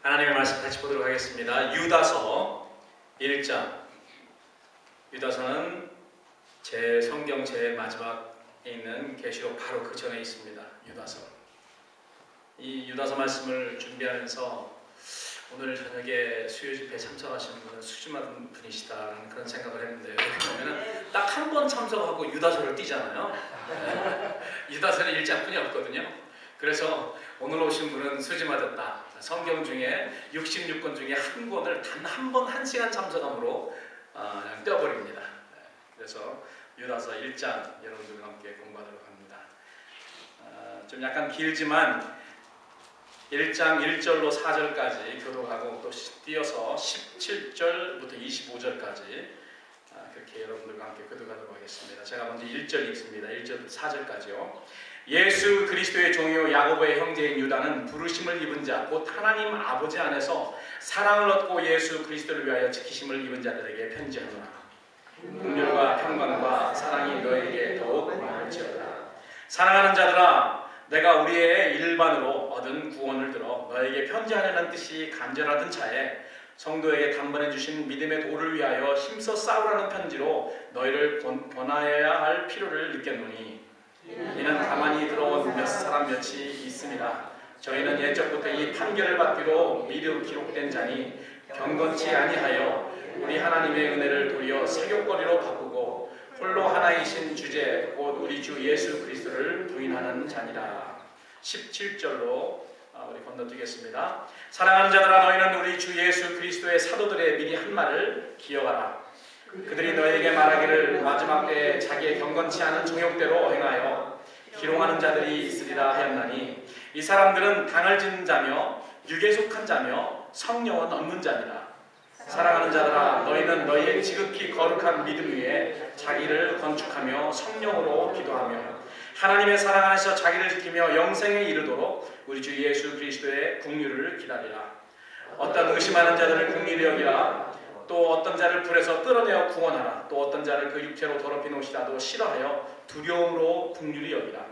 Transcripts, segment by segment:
하나님의 말씀 같이 보도록 하겠습니다. 유다서 1장. 유다서는 제 성경 제일 마지막에 있는 계시록 바로 그 전에 있습니다. 유다서. 이 유다서 말씀을 준비하면서 오늘 저녁에 수요 집회에 참석하시는 분은 수줍은 분이시다라는 그런 생각을 했는데, 왜냐하면 딱 한 번 참석하고 유다서를 띄잖아요. 유다서는 1장뿐이 없거든요. 그래서 오늘 오신 분은 수지맞았다. 성경 중에 66권 중에 한 권을 단 한 번 1시간 참석함으로 그냥 떼어버립니다. 그래서 유다서 1장 여러분들과 함께 공부하도록 합니다. 좀 약간 길지만 1장 1절로 4절까지 교독하고 또 띄어서 17절부터 25절까지 그렇게 여러분들과 함께 교독하도록 하겠습니다. 제가 먼저 1절 읽습니다. 1절부터 4절까지요. 예수 그리스도의 종이요 야고보의 형제인 유다는 부르심을 입은 자 곧 하나님 아버지 안에서 사랑을 얻고 예수 그리스도를 위하여 지키심을 입은 자들에게 편지하노라. 긍휼과 평강과 사랑이 너에게 더욱 많을지어다. 사랑하는 자들아, 내가 우리의 일반으로 얻은 구원을 들어 너에게 편지하려는 뜻이 간절하던 차에 성도에게 단번에 주신 믿음의 도를 위하여 힘써 싸우라는 편지로 너희를 권하여야 할 필요를 느꼈노니, 이는 가만히 들어온 몇 사람 몇이 있습니다. 저희는 옛적부터 이 판결을 받기로 미리 기록된 자니 경건치 아니하여 우리 하나님의 은혜를 도리어 세욕거리로 바꾸고 홀로 하나이신 주제 곧 우리 주 예수 그리스도를 부인하는 자니라. 17절로 우리 건너뛰겠습니다. 사랑하는 자들아, 너희는 우리 주 예수 그리스도의 사도들의 미리 한 말을 기억하라. 그들이 너희에게 말하기를 마지막 때에 자기의 경건치 않은 정욕대로 행하여 기롱하는 자들이 있으리라 하였나니, 이 사람들은 당을 짓는 자며 육에 속한 자며 성령은 없는 자니라. 사랑하는 자들아, 너희는 너희의 지극히 거룩한 믿음 위에 자기를 건축하며 성령으로 기도하며 하나님의 사랑 안에서 자기를 지키며 영생에 이르도록 우리 주 예수 그리스도의 긍휼을 기다리라. 어떤 의심하는 자들을 긍휼히 여기라. 또 어떤 자를 불에서 끌어내어 구원하라. 또 어떤 자를 그 육체로 더럽힌 옷이라도 싫어하여 두려움으로 긍휼히 여기라.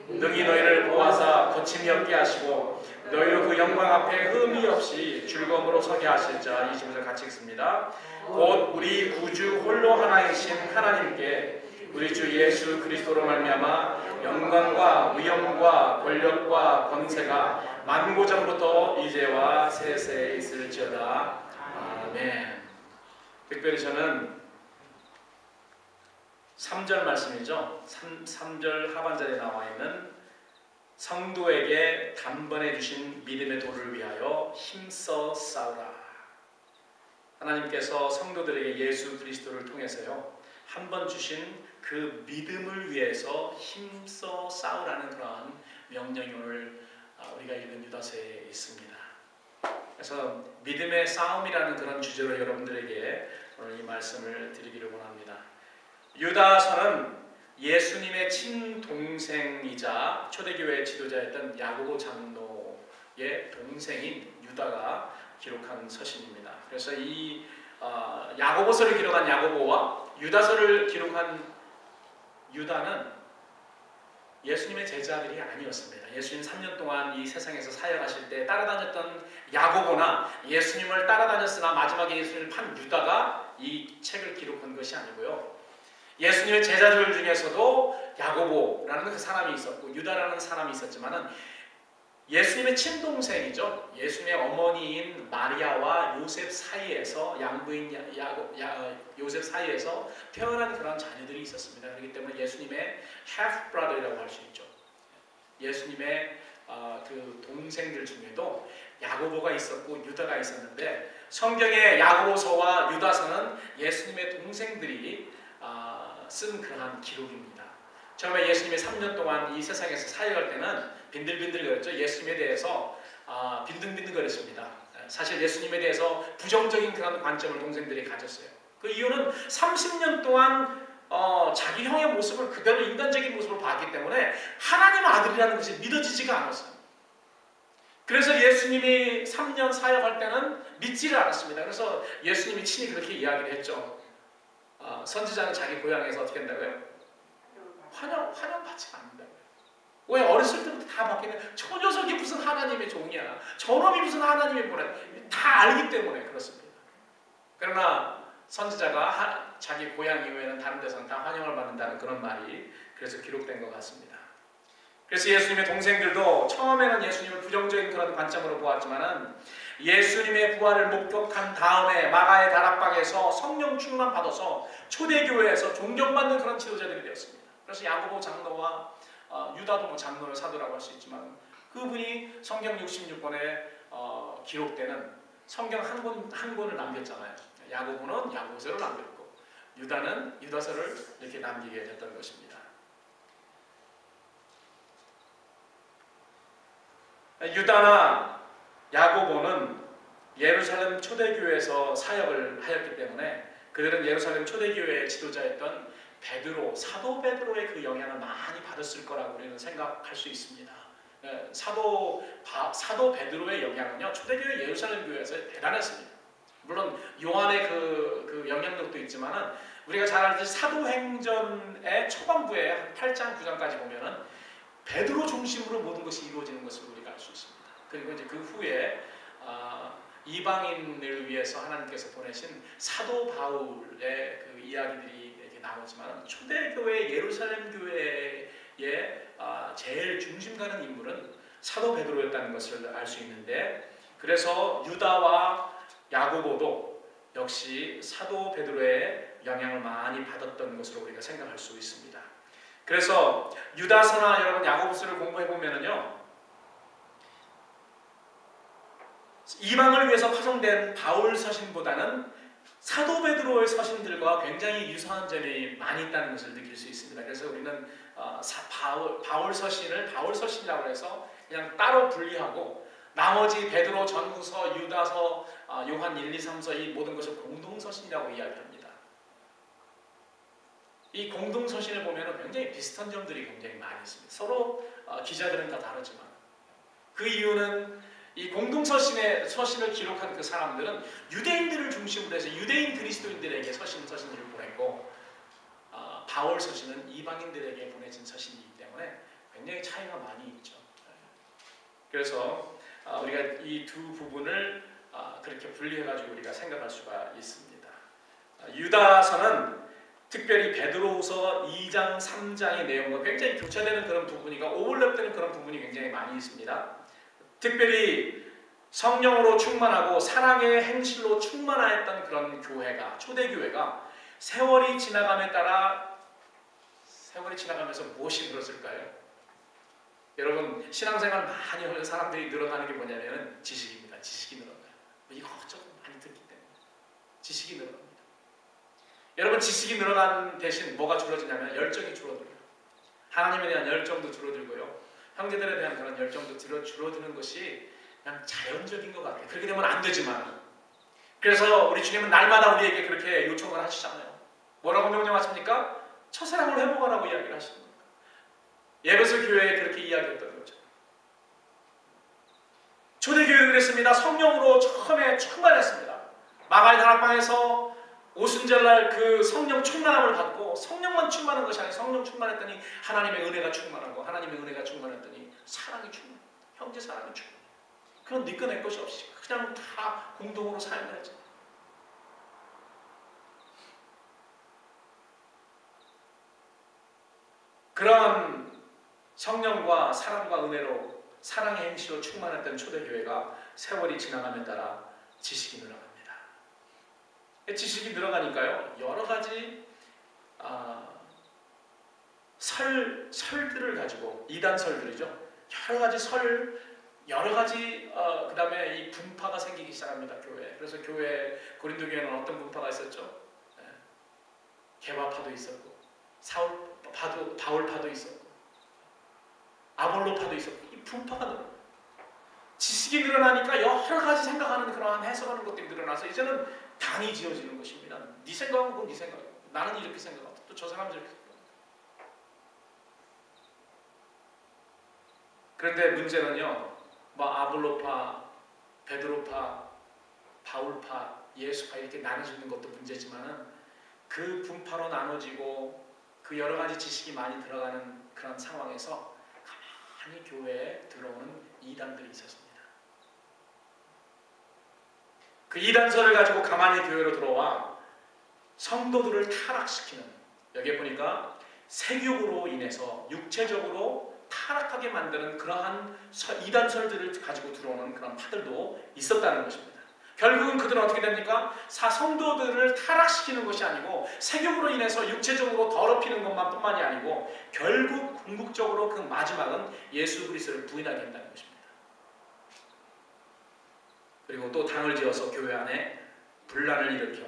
능히 너희를 보호하사 거침이 없게 하시고 너희로 그 영광 앞에 흠이 없이 즐거움으로 서게 하실 자. 25절 같이 읽습니다. 곧 우리 구주 홀로 하나이신 하나님께 우리 주 예수 그리스도로 말미암아 영광과 위엄과 권력과 권세가 만고전부터 이제와 세세에 있을지어다. 아멘. 특별히 저는 3절 말씀이죠. 3절 하반절에 나와 있는 성도에게 단번에 주신 믿음의 도를 위하여 힘써 싸우라. 하나님께서 성도들에게 예수 그리스도를 통해서요, 한 번 주신 그 믿음을 위해서 힘써 싸우라는 그러한 명령이 오늘 우리가 읽은 유다서에 있습니다. 그래서 믿음의 싸움이라는 그런 주제로 여러분들에게 오늘 이 말씀을 드리기를 원합니다. 유다서는 예수님의 친동생이자 초대교회 지도자였던 야고보 장로의 동생인 유다가 기록한 서신입니다. 그래서 이 야고보서를 기록한 야고보와 유다서를 기록한 유다는 예수님의 제자들이 아니었습니다. 예수님 3년 동안 이 세상에서 사역하실 때 따라다녔던 야고보나 예수님을 따라다녔으나 마지막에 예수님을 판 유다가 이 책을 기록한 것이 아니고요. 예수님의 제자들 중에서도 야고보라는 그 사람이 있었고 유다라는 사람이 있었지만은 예수님의 친동생이죠. 예수님의 어머니인 마리아와 요셉 사이에서 양부인 요셉 사이에서 태어난 그런 자녀들이 있었습니다. 그렇기 때문에 예수님의 half brother이라고 할 수 있죠. 예수님의 그 동생들 중에도 야고보가 있었고 유다가 있었는데, 성경의 야고보서와 유다서는 예수님의 동생들이 쓴 그러한 기록입니다. 처음에 예수님이 3년 동안 이 세상에서 사역할 때는 빈들빈들거렸죠. 예수님에 대해서 빈둥빈둥거렸습니다. 사실 예수님에 대해서 부정적인 그런 관점을 동생들이 가졌어요. 그 이유는 30년 동안 자기 형의 모습을 그대로 인간적인 모습을 봤기 때문에 하나님 아들이라는 것이 믿어지지가 않았어요. 그래서 예수님이 3년 사역할 때는 믿지를 않았습니다. 그래서 예수님이 친히 그렇게 이야기를 했죠. 선지자는 자기 고향에서 어떻게 한다고요? 환영받지 않는다고요. 왜 어렸을 때부터 다 바뀌는 저 녀석이 무슨 하나님의 종이야. 저놈이 무슨 하나님의 보내. 다 알기 때문에 그렇습니다. 그러나 선지자가 자기 고향 이후에는 다른 데서는 다 환영을 받는다는 그런 말이 그래서 기록된 것 같습니다. 그래서 예수님의 동생들도 처음에는 예수님을 부정적인 그런 관점으로 보았지만은 예수님의 부활을 목격한 다음에 마가의 다락방에서 성령 충만 받아서 초대교회에서 존경받는 그런 지도자들이 되었습니다. 그래서 야고보 장로와 유다도 뭐 장로의 사도라고 할 수 있지만 그분이 성경 66권에 기록되는 성경 한 권을 남겼잖아요. 야고보는 야고보서를 남겼고 유다는 유다서를 이렇게 남기게 됐던 것입니다. 유다나 야고보는 예루살렘 초대교회에서 사역을 하였기 때문에 그들은 예루살렘 초대교회의 지도자였던 베드로, 사도 베드로의 그 영향을 많이 받았을 거라고 우리는 생각할 수 있습니다. 사도 베드로의 영향은요, 초대교회 예루살렘 교회에서 대단했습니다. 물론 요한의 그 영향력도 있지만은 우리가 잘 알듯이 사도행전의 초반부에 한 8장, 9장까지 보면은 베드로 중심으로 모든 것이 이루어지는 것을 우리가 알 수 있습니다. 그리고 이제 그 후에 이방인을 위해서 하나님께서 보내신 사도 바울의 그 이야기들이 이렇게 나오지만 초대교회 예루살렘 교회의 제일 중심 가는 인물은 사도 베드로였다는 것을 알 수 있는데, 그래서 유다와 야고보도 역시 사도 베드로의 영향을 많이 받았던 것으로 우리가 생각할 수 있습니다. 그래서 유다서나 여러분 야고보서를 공부해 보면은요, 이방을 위해서 파송된 바울 서신보다는 사도 베드로의 서신들과 굉장히 유사한 점이 많이 있다는 것을 느낄 수 있습니다. 그래서 우리는 바울 서신을 바울 서신이라고 해서 그냥 따로 분리하고 나머지 베드로 전후서, 유다서, 요한 1, 2, 3서 이 모든 것을 공동서신이라고 이야기합니다. 이 공동서신을 보면 굉장히 비슷한 점들이 굉장히 많이 있습니다. 서로 기자들은 다 다르지만 그 이유는 이 공동서신을 기록한 그 사람들은 유대인들을 중심으로 해서 유대인 그리스도인들에게 서신을 보냈고 바울 서신은 이방인들에게 보내진 서신이기 때문에 굉장히 차이가 많이 있죠. 그래서 우리가 이 두 부분을 그렇게 분리해가지고 우리가 생각할 수가 있습니다. 유다서는 특별히 베드로후서 2장, 3장의 내용과 굉장히 교차되는 그런 부분이가 오버랩되는 그런 부분이 굉장히 많이 있습니다. 특별히 성령으로 충만하고 사랑의 행실로 충만하였던 그런 교회가, 초대교회가 세월이 지나가면서 무엇이 늘었을까요? 여러분, 신앙생활 많이 하는 사람들이 늘어나는 게 뭐냐면 지식입니다. 지식이 늘어나요. 이것저것 많이 듣기 때문에 지식이 늘어납니다. 여러분, 지식이 늘어난 대신 뭐가 줄어드냐면 열정이 줄어들어요. 하나님에 대한 열정도 줄어들고요, 형제들에 대한 그런 열정도 줄어드는 것이 그냥 자연적인 것 같아요. 그렇게 되면 안 되지만, 그래서 우리 주님은 날마다 우리에게 그렇게 요청을 하시잖아요. 뭐라고 명령하십니까? 첫사랑을 회복하라고 이야기를 하시는 겁니다. 예배소 교회에 그렇게 이야기했던 거죠. 초대교회는 그랬습니다. 성령으로 처음에 충만했습니다. 마가의 다락방에서 오순절날 그 성령 충만함을 받고, 성령만 충만한 것이 아니라 성령 충만했더니 하나님의 은혜가 충만하고, 하나님의 은혜가 충만했더니 사랑이 충만, 형제 사랑이 충만. 그런 네 것 내 것이 없이 그냥 다 공동으로 사용을 했죠. 그런 성령과 사랑과 은혜로 사랑의 행실로 충만했던 초대교회가 세월이 지나감에 따라 지식이 늘어납니다. 지식이 늘어가니까요, 여러 가지 설들을 가지고, 이단설들이죠. 여러 가지 그 다음에 이 분파가 생기기 시작합니다. 교회. 그래서 고린도 교회는 어떤 분파가 있었죠? 개바파도 있었고, 바울파도 있었고, 아볼로파도 있었고, 이 분파가 늘어요. 지식이 늘어나니까 여러 가지 생각하는 그러한 해석하는 것들이 늘어나서 이제는 당이 지어지는 것입니다. 네 생각은 그건 네 생각이고, 나는 이렇게 생각하고 또 저 사람은 이렇게 생각하고. 그런데 문제는요, 뭐 아볼로파, 베드로파, 바울파, 예수파 이렇게 나눠지는 것도 문제지만은 그 분파로 나눠지고 그 여러 가지 지식이 많이 들어가는 그런 상황에서 많이 교회에 들어오는 이단들이 있었습니다. 그 이단설을 가지고 가만히 교회로 들어와 성도들을 타락시키는, 여기에 보니까 세욕으로 인해서 육체적으로 타락하게 만드는 그러한 이단설들을 가지고 들어오는 그런 파들도 있었다는 것입니다. 결국은 그들은 어떻게 됩니까? 성도들을 타락시키는 것이 아니고 세욕으로 인해서 육체적으로 더럽히는 것만뿐만이 아니고 결국 궁극적으로 그 마지막은 예수 그리스도를 부인하게 한다는 것입니다. 그리고 또 당을 지어서 교회 안에 분란을 일으켜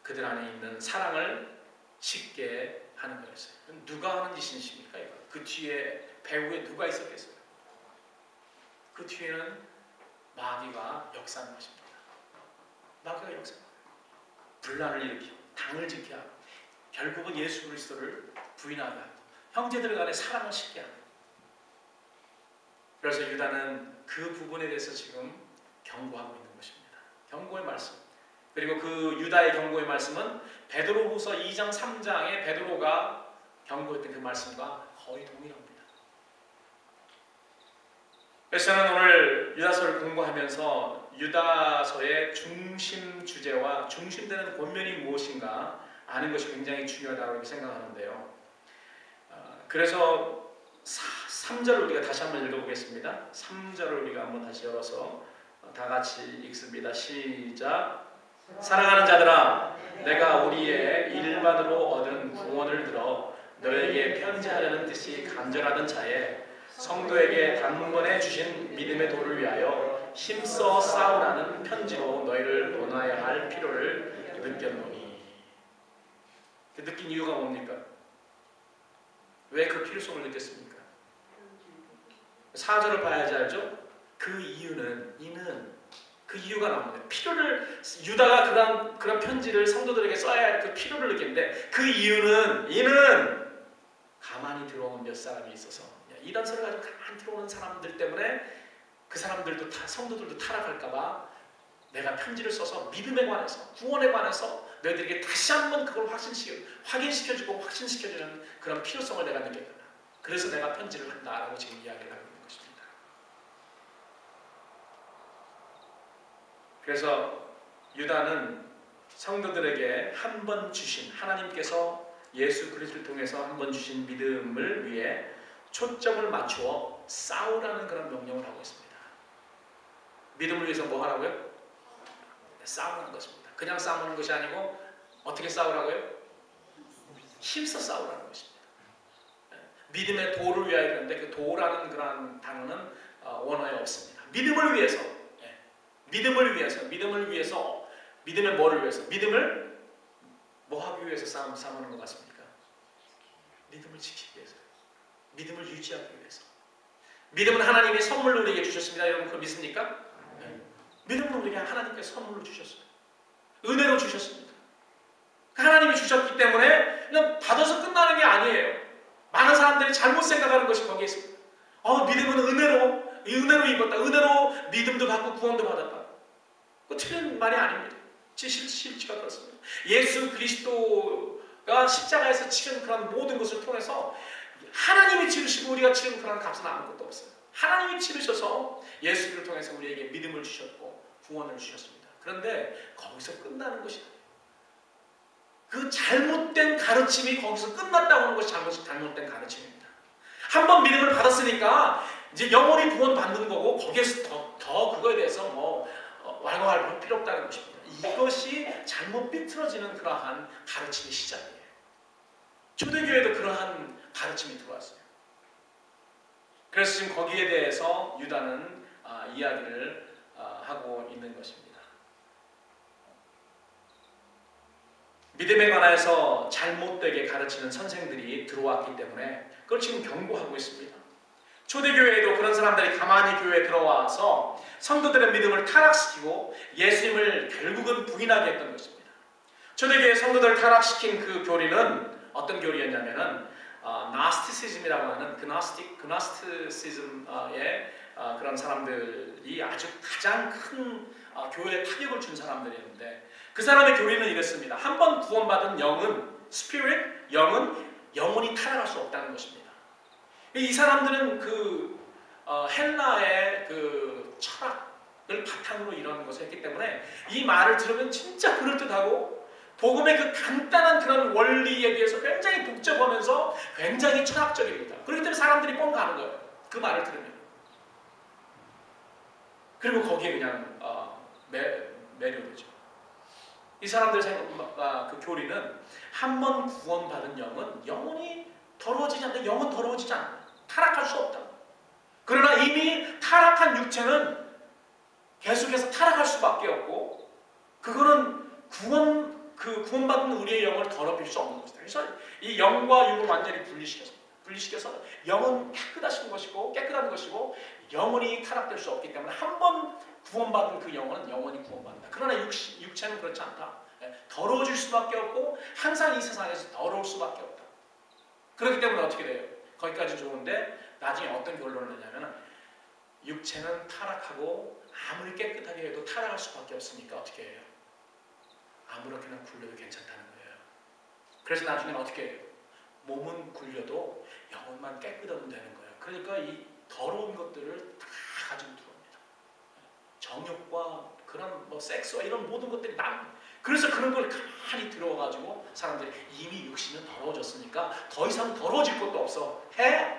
그들 안에 있는 사랑을 식게 하는 거였어요. 누가 하는 짓이십니까? 이거? 그 뒤에 배후에 누가 있었겠어요? 그 뒤에는 마귀가 역사하는 것입니다. 마귀가 역사하는 거예요. 분란을 일으키고 당을 지게 하고 결국은 예수 그리스도를 부인하게 하고 형제들 간의 사랑을 식게 하고. 그래서 유다는 그 부분에 대해서 지금 경고하고 있는 것입니다. 경고의 말씀. 그리고 그 유다의 경고의 말씀은 베드로후서 2장 3장에 베드로가 경고했던 그 말씀과 거의 동일합니다. 그래서 저는 오늘 유다서를 공부하면서 유다서의 중심 주제와 중심되는 권면이 무엇인가 아는 것이 굉장히 중요하다고 생각하는데요. 그래서 3절을 우리가 다시 한번 읽어보겠습니다. 3절을 우리가 한번 다시 열어서 다 같이 읽습니다. 시작. 사랑하는 자들아, 내가 우리의 일반으로 얻은 구원을 들어 너에게 편지하려는 뜻이 간절하던 차에 성도에게 단번에 주신 믿음의 도를 위하여 힘써 싸우라는 편지로 너희를 보내야 할 필요를 느꼈노니. 그 느낀 이유가 뭡니까? 왜 그 필요성을 느꼈습니까? 4절을 봐야지 알죠? 그 이유는 그 이유가 나옵니다. 필요를 유다가 그런 편지를 성도들에게 써야 할 그 필요를 느꼈는데 그 이유는 가만히 들어오는 몇 사람이 있어서 이단설을 가지고 가만히 들어오는 사람들 때문에 그 사람들도 성도들도 타락할까봐 내가 편지를 써서 믿음에 관해서 구원에 관해서 너희들에게 다시 한번 그걸 확인시켜주고 확신시켜주는 그런 필요성을 내가 느꼈다. 그래서 내가 편지를 한다라고 지금 이야기를 하고 있는 것입니다. 그래서 유다는 성도들에게 한 번 주신 하나님께서 예수 그리스도를 통해서 한 번 주신 믿음을 위해 초점을 맞추어 싸우라는 그런 명령을 하고 있습니다. 믿음을 위해서 뭐 하라고요? 싸우는 것입니다. 그냥 싸우는 것이 아니고 어떻게 싸우라고요? 힘써 싸우라는 것입니다. 믿음의 도를 위하여 그런데 그 도라는 그런 단어는 원어에 없습니다. 믿음을 위해서, 믿음을 위해서, 믿음의 뭐를 위해서? 믿음을 뭐 하기 위해서 싸우는 것 같습니까? 믿음을 지키기 위해서, 믿음을 유지하기 위해서. 믿음은 하나님이 선물로 우리에게 주셨습니다. 여러분 그거 믿습니까? 믿음은 우리에게 하나님께서 선물로 주셨어요. 은혜로 주셨습니다. 하나님이 주셨기 때문에 그냥 받아서 끝나는 게 아니에요. 많은 사람들이 잘못 생각하는 것이 거기에 있습니다. 믿음은 은혜로 입었다. 은혜로 믿음도 받고 구원도 받았다. 그거 틀린 말이 아닙니다. 실치가 그렇습니다. 예수 그리스도가 십자가에서 치른 그런 모든 것을 통해서 하나님이 치르시고 우리가 치른 그런 값은 아무것도 없어요. 하나님이 치르셔서 예수를 통해서 우리에게 믿음을 주셨고 구원을 주셨습니다. 그런데 거기서 끝나는 것이 아니에요. 그 잘못된 가르침이 거기서 끝났다고 하는 것이 잘못된 가르침입니다. 한번 믿음을 받았으니까 이제 영원히 구원 받는 거고 거기에서 더 그거에 대해서 왈가왈부할 필요 없다는 것입니다. 이것이 잘못 삐뚤어지는 그러한 가르침의 시작이에요. 초대교회도 그러한 가르침이 들어왔어요. 그래서 지금 거기에 대해서 유다는 이야기를 하고 있는 것입니다. 믿음에 관해서 잘못되게 가르치는 선생들이 들어왔기 때문에 그걸 지금 경고하고 있습니다. 초대교회에도 그런 사람들이 가만히 교회에 들어와서 성도들의 믿음을 타락시키고 예수님을 결국은 부인하게 했던 것입니다. 초대교회 성도들을 타락시킨 그 교리는 어떤 교리였냐면은 나스티시즘이라고 하는 그나스티시즘의 그런 사람들이 아주 가장 큰 교회에 타격을 준 사람들이었는데 그 사람의 교리는 이랬습니다. 한번 구원받은 영은 영은 영원히 타락할 수 없다는 것입니다. 이 사람들은 그 헬라의 그 철학을 바탕으로 이런 것을 했기 때문에 이 말을 들으면 진짜 그럴듯하고 복음의 그 간단한 그런 원리에 비해서 굉장히 복잡하면서 굉장히 철학적입니다. 그렇기 때문에 사람들이 뻥 가는 거예요. 그 말을 들으면. 그리고 거기에 그냥 매료되죠. 이 사람들 그 교리는 한 번 구원받은 영은 영원히 더러워지지 않는다. 영은 더러워지지 않는다. 타락할 수 없다. 그러나 이미 타락한 육체는 계속해서 타락할 수밖에 없고 그거는 구원받은 우리의 영을 더럽힐 수 없는 것이다. 그래서 이 영과 육을 완전히 분리시켜서 영은 깨끗한 것이고 영원히 타락될 수 없기 때문에 한 번 구원받은 그 영은 영원히 구원받는다. 그러나 육체는 그렇지 않다. 더러워질 수밖에 없고 항상 이 세상에서 더러울 수밖에 없다. 그렇기 때문에 어떻게 돼요? 거기까지 좋은데 나중에 어떤 결론을 내냐면 육체는 타락하고 아무리 깨끗하게 해도 타락할 수밖에 없으니까 어떻게 해요? 아무렇게나 굴려도 괜찮다는 거예요. 그래서 나중에는 어떻게 해요? 몸은 굴려도 영혼만 깨끗하면 되는 거예요. 그러니까 이 더러운 것들을 다 가지고 들어옵니다. 정욕과 그런 섹스와 이런 모든 것들이 그래서 그런 걸 가만히 들어가지고 사람들이 이미 육신은 더러워졌으니까 더 이상 더러워질 것도 없어. 해!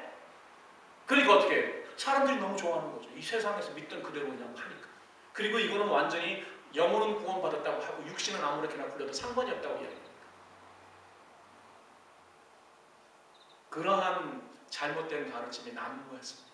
그러니까 어떻게 해요? 사람들이 너무 좋아하는 거죠. 이 세상에서 믿던 그대로 그냥 하니까. 그리고 이거는 완전히 영혼은 구원받았다고 하고 육신은 아무렇게나 굴려도 상관이 없다고 이야기합니다. 그러한 잘못된 가르침이 난무했습니다.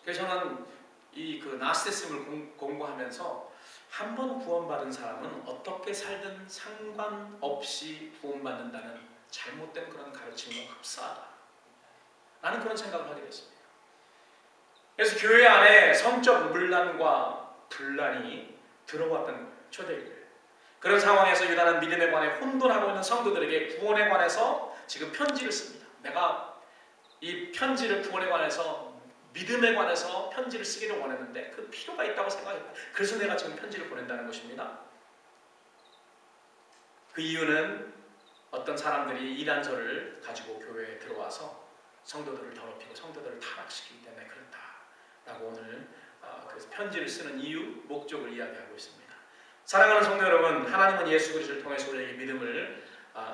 그래서 저는 이 나스티즘을 공부하면서 한 번 구원받은 사람은 어떻게 살든 상관없이 구원받는다는 잘못된 그런 가르침과 흡사하다. 라는 그런 생각을 하게 됐습니다. 그래서 교회 안에 성적 문란과 분란이 들어왔던 초대교회. 그런 상황에서 유다는 믿음에 관해 혼돈하고 있는 성도들에게 구원에 관해서 지금 편지를 씁니다. 내가 이 편지를 구원에 관해서 믿음에 관해서 편지를 쓰기를 원했는데 그 필요가 있다고 생각했다. 그래서 내가 지금 편지를 보낸다는 것입니다. 그 이유는 어떤 사람들이 이단설을 가지고 교회에 들어와서 성도들을 더럽히고 성도들을 타락시키기 때문에 그렇다라고 오늘 그래서 편지를 쓰는 이유, 목적을 이야기하고 있습니다. 사랑하는 성도 여러분, 하나님은 예수 그리스도를 통해서 우리에게 믿음을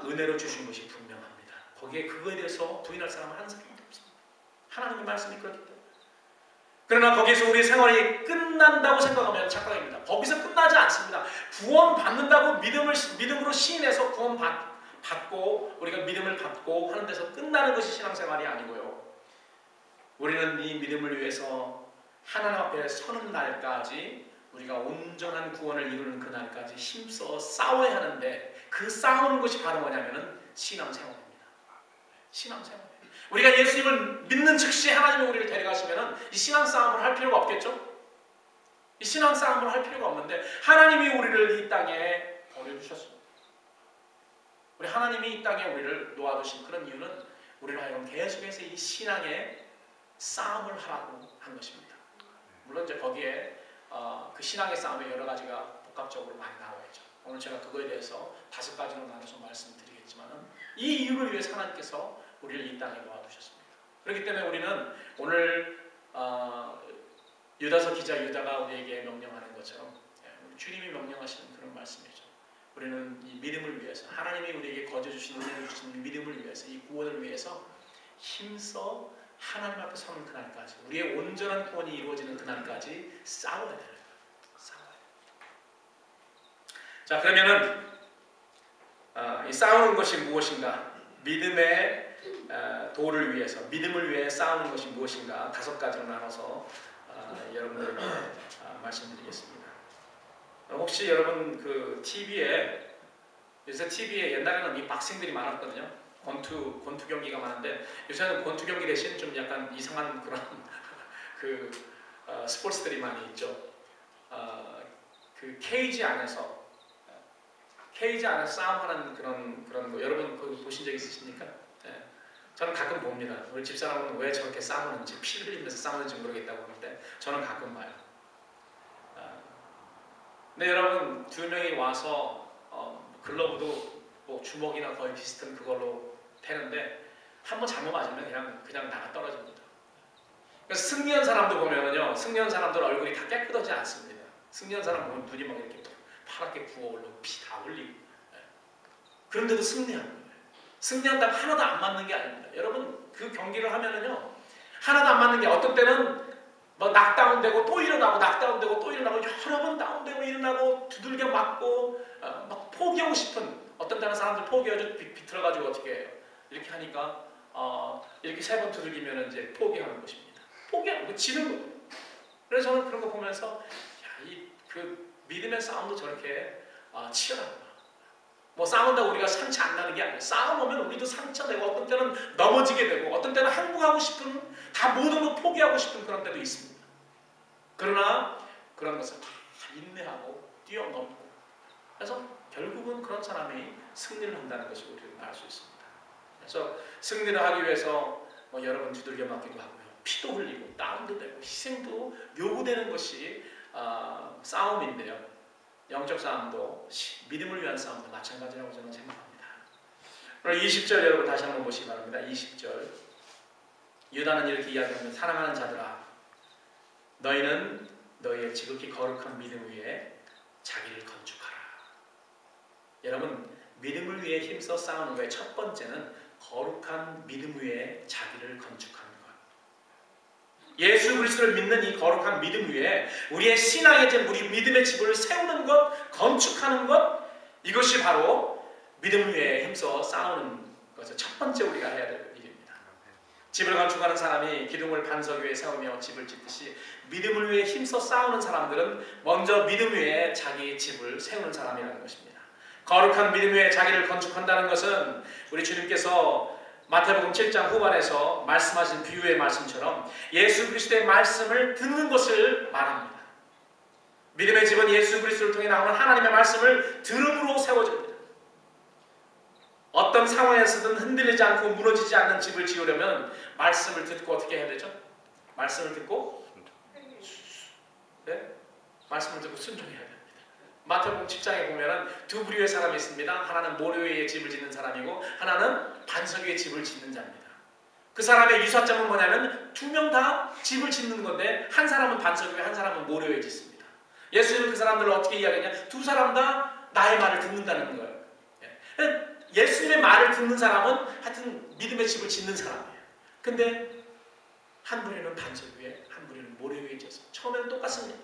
은혜로 주신 것이 분명합니다. 거기에 그거에 대해서 부인할 사람은 한 사람도 없습니다. 하나님의 말씀이 그렇기 때문에. 그러나 거기서 우리의 생활이 끝난다고 생각하면 착각입니다. 거기서 끝나지 않습니다. 구원받는다고 믿음으로 시인해서 구원받고 우리가 믿음을 받고 하는 데서 끝나는 것이 신앙생활이 아니고요. 우리는 이 믿음을 위해서 하나님 앞에 서는 날까지 우리가 온전한 구원을 이루는 그날까지 힘써 싸워야 하는데 그 싸우는 것이 바로 뭐냐면은 신앙생활입니다. 신앙생활. 우리가 예수님을 믿는 즉시 하나님이 우리를 데려가시면은 이 신앙 싸움을 할 필요가 없겠죠? 이 신앙 싸움을 할 필요가 없는데 하나님이 우리를 이 땅에 버려주셨습니다. 우리 하나님이 이 땅에 우리를 놓아두신 그런 이유는 우리를 하여금 계속해서 이 신앙의 싸움을 하라고 한 것입니다. 물론 이제 거기에 그 신앙의 싸움에 여러 가지가 복합적으로 많이 나와야죠. 오늘 제가 그거에 대해서 5가지로 나눠서 말씀드리겠지만은 이 이유를 위해서 하나님께서 우리를 이 땅에 놓아두셨습니다. 그렇기 때문에 우리는 오늘 유다서 기자 유다가 우리에게 명령하는 것처럼 주님이 명령하시는 그런 말씀이죠. 우리는 이 믿음을 위해서 하나님이 우리에게 거저주신 은혜를 주신 믿음을 위해서 이 구원을 위해서 힘써 하나님 앞에 서는 그날까지 우리의 온전한 구원이 이루어지는 그날까지 싸워야 돼요. 싸워야 돼요. 자, 그러면은 이 싸우는 것이 무엇인가? 믿음의 도를 위해서 믿음을 위해 싸우는 것이 무엇인가? 5가지로 나눠서 여러분들에게 말씀드리겠습니다. 혹시 여러분 그 TV에 요새 TV에 옛날에는 이 박싱들이 많았거든요. 권투 경기가 많은데 요새는 권투 경기 대신 좀 약간 이상한 그런 스포츠들이 많이 있죠. 그 케이지 안에서 싸움하는 그런 거 여러분 그거 보신 적 있으십니까? 네. 저는 가끔 봅니다. 우리 집사람은 왜 저렇게 싸우는지 피를 흘리면서 싸우는지 모르겠다고 하는데 저는 가끔 봐요. 근데 여러분 2명이 와서 글러브도 뭐 주먹이나 거의 비슷한 그걸로 태는데 한번 잘못 맞으면 그냥 나가 떨어집니다. 그래서 승리한 사람도 보면은요, 승리한 사람들 얼굴이 다 깨끗하지 않습니다. 승리한 사람 보면 눈이 막 이렇게 파랗게 부어오르고 피 다 흘리고, 그런데도 승리하는 거예요. 승리한다고 하나도 안 맞는 게 아닙니다. 여러분 그 경기를 하면은요, 하나도 안 맞는 게 어떤 때는 막 낙다운되고 또 일어나고 낙다운되고 또 일어나고 여러 번 다운되고 일어나고 두들겨 맞고 막 포기하고 싶은, 어떤 때는 사람들 포기하죠. 비틀어가지고 어떻게 해요? 이렇게 하니까 이렇게 3번 두들기면 이제 포기하는 것입니다. 포기하는 거, 지는 거예요. 그래서 저는 그런 거 보면서 그 믿음의 싸움도 저렇게 치열하구나. 뭐 싸운다고 우리가 상처 안 나는 게 아니에요. 싸움하면 우리도 상처되고 어떤 때는 넘어지게 되고 어떤 때는 항복하고 싶은, 다 모든 걸 포기하고 싶은 그런 때도 있습니다. 그러나 그런 것을 다 인내하고 뛰어넘고, 그래서 결국은 그런 사람이 승리를 한다는 것을 우리는 알 수 있습니다. 그래서 승리를 하기 위해서 뭐 여러 번 두들겨 맞기도 하고요, 피도 흘리고 땀도 되고 희생도 요구되는 것이 싸움인데요. 영적 싸움도 믿음을 위한 싸움도 마찬가지라고 저는 생각합니다. 오늘 20절 여러분 다시 한번 보시기 바랍니다. 20절 유다는 이렇게 이야기합니다. 사랑하는 자들아, 너희는 너희의 지극히 거룩한 믿음 위에 자기를 건축하라. 여러분, 믿음을 위해 힘써 싸우는 거의 첫 번째는 거룩한 믿음 위에 자기를 건축하는 것. 예수 그리스도를 믿는 이 거룩한 믿음 위에 우리의 신앙의 집, 우리 믿음의 집을 세우는 것, 건축하는 것, 이것이 바로 믿음 위에 힘써 싸우는 것의 첫 번째 우리가 해야 될 일입니다. 집을 건축하는 사람이 기둥을 반석 위에 세우며 집을 짓듯이 믿음을 위해 힘써 싸우는 사람들은 먼저 믿음 위에 자기 집을 세우는 사람이라는 것입니다. 거룩한 믿음 위에 자기를 건축한다는 것은 우리 주님께서 마태복음 7장 후반에서 말씀하신 비유의 말씀처럼 예수 그리스도의 말씀을 듣는 것을 말합니다. 믿음의 집은 예수 그리스도를 통해 나오는 하나님의 말씀을 들음으로 세워집니다. 어떤 상황에서든 흔들리지 않고 무너지지 않는 집을 지으려면 말씀을 듣고 어떻게 해야 되죠? 말씀을 듣고 말씀을 듣고 순종해야 됩니다. 마태복음 10장에 보면은 두 부류의 사람이 있습니다. 하나는 모래 위에 집을 짓는 사람이고 하나는 반석 위에 집을 짓는 자입니다. 그 사람의 유사점은 뭐냐면 두 명 다 집을 짓는 건데 한 사람은 반석 위에 한 사람은 모래 위에 짓습니다. 예수님은 그 사람들을 어떻게 이야기하냐? 두 사람 다 나의 말을 듣는다는 거예요. 예수님의 말을 듣는 사람은 하여튼 믿음의 집을 짓는 사람이에요. 근데 한 부류는 반석 위에 한 부류는 모래 위에 짓어요. 처음에는 똑같습니다.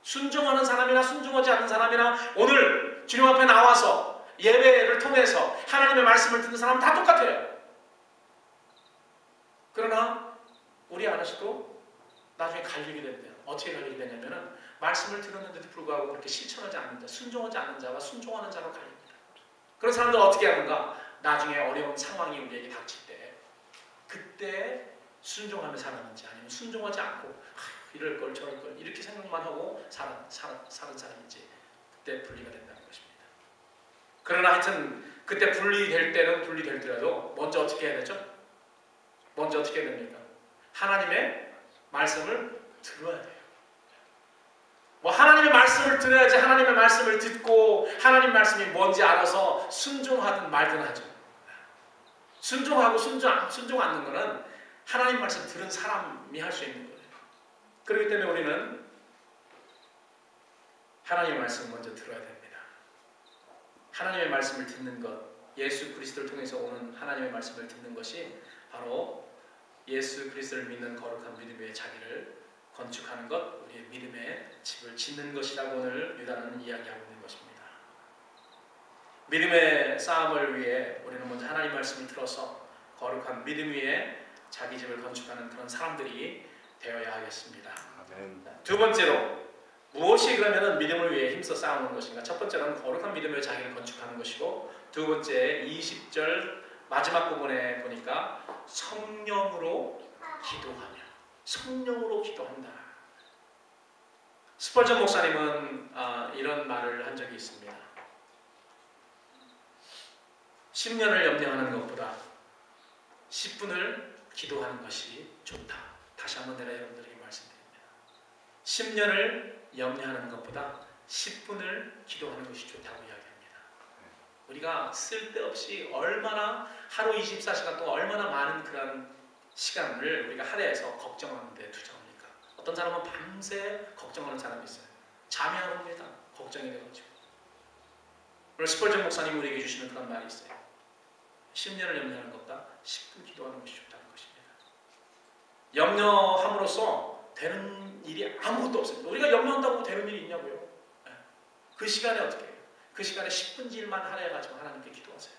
순종하는 사람이나 순종하지 않는 사람이나 오늘 주님 앞에 나와서 예배를 통해서 하나님의 말씀을 듣는 사람은 다 똑같아요. 그러나 우리 안에서도 나중에 갈리게 된대요. 어떻게 갈리게 되냐면은 말씀을 들었는데도 불구하고 그렇게 실천하지 않는 자, 순종하지 않는 자와 순종하는 자로 갈립니다. 그런 사람들 어떻게 하는가? 나중에 어려운 상황이 우리에게 닥칠 때 그때 순종하며 살았는지 아니면 순종하지 않고 이럴 걸 저럴 걸 이렇게 생각만 하고 살은 사람인지 그때 분리가 된다는 것입니다. 그러나 하여튼 그때 분리될 때는 분리될더라도 먼저 어떻게 해야 되죠? 먼저 어떻게 해야 됩니까? 하나님의 말씀을 들어야 돼요. 뭐 하나님의 말씀을 들어야지 하나님의 말씀을 듣고 하나님 말씀이 뭔지 알아서 순종하든 말든 하죠. 순종하고 순종 않는 거는 하나님 말씀 들은 사람이 할 수 있는 거예요. 그렇기 때문에 우리는 하나님의 말씀을 먼저 들어야 됩니다. 하나님의 말씀을 듣는 것, 예수 그리스도를 통해서 오는 하나님의 말씀을 듣는 것이 바로 예수 그리스도를 믿는 거룩한 믿음 위에 자기를 건축하는 것, 우리의 믿음의 집을 짓는 것이라고 오늘 유다는 이야기하고 있는 것입니다. 믿음의 싸움을 위해 우리는 먼저 하나님 말씀을 들어서 거룩한 믿음 위에 자기 집을 건축하는 그런 사람들이 되어야 하겠습니다. 아멘. 두 번째로 무엇이 그러면 믿음을 위해 힘써 싸우는 것인가? 첫 번째는 거룩한 믿음을 위해 자기를 건축하는 것이고, 두 번째 20절 마지막 부분에 보니까 성령으로 기도하며, 성령으로 기도한다. 스펄전 목사님은 이런 말을 한 적이 있습니다. 10년을 염려하는 것보다 10분을 기도하는 것이 좋다. 다시 한번 내가 여러분들에게 말씀드립니다. 10년을 염려하는 것보다 10분을 기도하는 것이 좋다고 이야기합니다. 우리가 쓸데없이 얼마나 하루 24시간 동안 얼마나 많은 그런 시간을 우리가 할애해서 걱정하는 데 투자합니까? 어떤 사람은 밤새 걱정하는 사람이 있어요. 잠이 안 옵니다. 걱정이 돼가지고. 오늘 스펄전 목사님이 우리에게 주시는 그런 말이 있어요. 10년을 염려하는 것보다 10분 기도하는 것이 좋다는 것입니다. 염려함으로써 되는 일이 아무것도 없습니다. 우리가 염려한다고 되는 일이 있냐고요? 그 시간에 어떻게 해요? 그 시간에 10분질만 할애해가지고 하나님께 기도하세요.